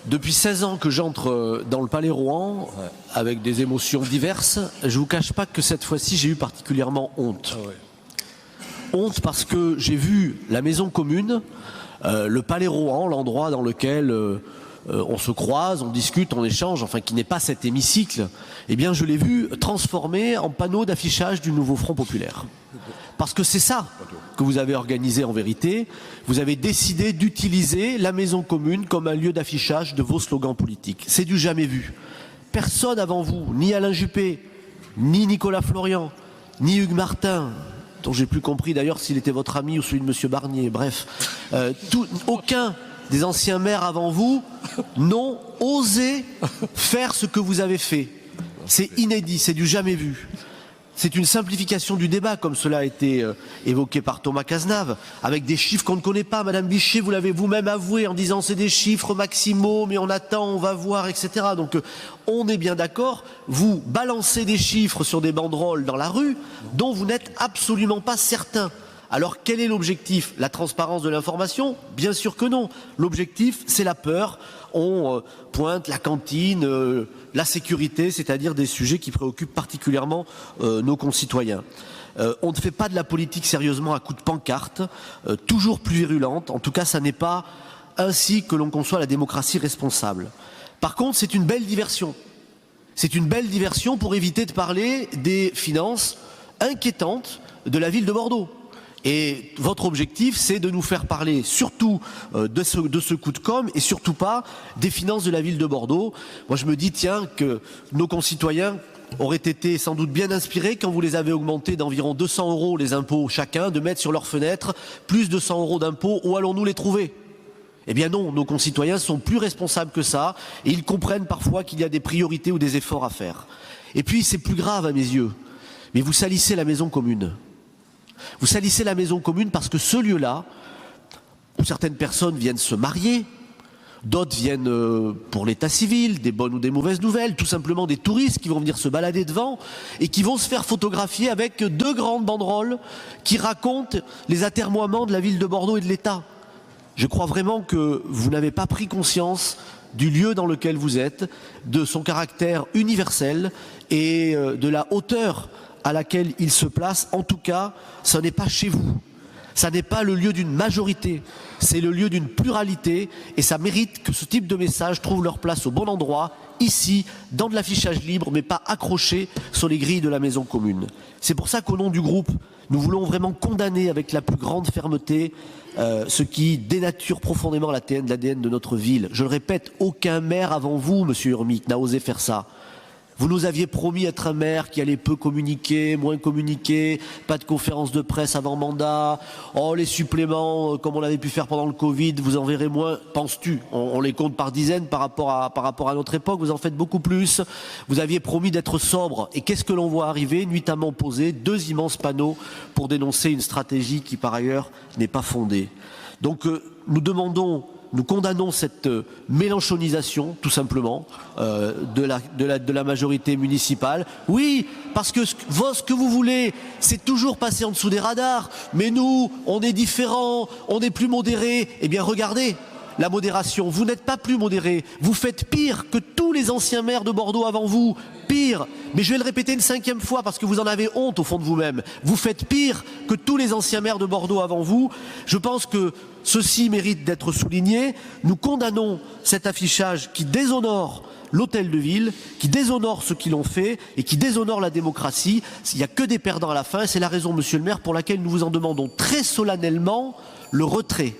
Depuis 16 ans que j'entre dans le Palais Rohan, avec des émotions diverses, je ne vous cache pas que cette fois-ci, j'ai eu particulièrement honte. Honte parce que j'ai vu la maison commune, le Palais Rohan, l'endroit dans lequel on se croise, on discute, on échange, enfin qui n'est pas cet hémicycle, eh bien je l'ai vu transformé en panneau d'affichage du nouveau Front Populaire. Parce que c'est ça que vous avez organisé en vérité. Vous avez décidé d'utiliser la maison commune comme un lieu d'affichage de vos slogans politiques. C'est du jamais vu. Personne avant vous, ni Alain Juppé, ni Nicolas Florian, ni Hugues Martin, dont j'ai plus compris d'ailleurs s'il était votre ami ou celui de M. Barnier, bref, aucun des anciens maires avant vous n'ont osé faire ce que vous avez fait. C'est inédit, c'est du jamais vu. C'est une simplification du débat, comme cela a été évoqué par Thomas Cazenave, avec des chiffres qu'on ne connaît pas. Madame Bichet, vous l'avez vous-même avoué en disant c'est des chiffres maximaux, mais on attend, on va voir, etc. Donc on est bien d'accord, vous balancez des chiffres sur des banderoles dans la rue dont vous n'êtes absolument pas certain. Alors quel est l'objectif? La transparence de l'information? Bien sûr que non. L'objectif, c'est la peur. On pointe la cantine, la sécurité, c'est-à-dire des sujets qui préoccupent particulièrement nos concitoyens. On ne fait pas de la politique sérieusement à coups de pancarte, toujours plus virulente. En tout cas, ça n'est pas ainsi que l'on conçoit la démocratie responsable. Par contre, c'est une belle diversion. C'est une belle diversion pour éviter de parler des finances inquiétantes de la ville de Bordeaux. Et votre objectif, c'est de nous faire parler surtout de ce coup de com' et surtout pas des finances de la ville de Bordeaux. Moi, je me dis, tiens, que nos concitoyens auraient été sans doute bien inspirés quand vous les avez augmentés d'environ 200 € les impôts chacun, de mettre sur leurs fenêtres plus de 100 € d'impôts. Où allons-nous les trouver? Eh bien non, nos concitoyens sont plus responsables que ça et ils comprennent parfois qu'il y a des priorités ou des efforts à faire. Et puis, c'est plus grave à mes yeux, mais vous salissez la maison commune. Vous salissez la maison commune parce que ce lieu-là, où certaines personnes viennent se marier, d'autres viennent pour l'état civil, des bonnes ou des mauvaises nouvelles, tout simplement des touristes qui vont venir se balader devant et qui vont se faire photographier avec 2 grandes banderoles qui racontent les atermoiements de la ville de Bordeaux et de l'État. Je crois vraiment que vous n'avez pas pris conscience du lieu dans lequel vous êtes, de son caractère universel et de la hauteur à laquelle il se place. En tout cas, ce n'est pas chez vous. Ça n'est pas le lieu d'une majorité, c'est le lieu d'une pluralité et ça mérite que ce type de message trouve leur place au bon endroit, ici, dans de l'affichage libre, mais pas accroché sur les grilles de la maison commune. C'est pour ça qu'au nom du groupe, nous voulons vraiment condamner avec la plus grande fermeté ce qui dénature profondément l'ADN de notre ville. Je le répète, aucun maire avant vous, monsieur Urmic, n'a osé faire ça. Vous nous aviez promis être un maire qui allait peu communiquer, moins communiquer, pas de conférences de presse avant mandat, oh les suppléments comme on l'avait pu faire pendant le Covid, vous en verrez moins, penses-tu? On les compte par dizaines par rapport à notre époque, vous en faites beaucoup plus. Vous aviez promis d'être sobre et qu'est-ce que l'on voit arriver? Nuitamment posés, 2 immenses panneaux pour dénoncer une stratégie qui par ailleurs n'est pas fondée. Donc nous condamnons cette mélenchonisation, tout simplement, de la majorité municipale. Oui, parce que ce que vous voulez, c'est toujours passer en dessous des radars. Mais nous, on est différents, on est plus modérés. Eh bien, regardez la modération. Vous n'êtes pas plus modérés. Vous faites pire que tous les anciens maires de Bordeaux avant vous. Pire. Mais je vais le répéter une 5e fois parce que vous en avez honte au fond de vous-même. Vous faites pire que tous les anciens maires de Bordeaux avant vous. Je pense que ceci mérite d'être souligné. Nous condamnons cet affichage qui déshonore l'hôtel de ville, qui déshonore ceux qui l'ont fait et qui déshonore la démocratie. Il n'y a que des perdants à la fin et c'est la raison, monsieur le maire, pour laquelle nous vous en demandons très solennellement le retrait.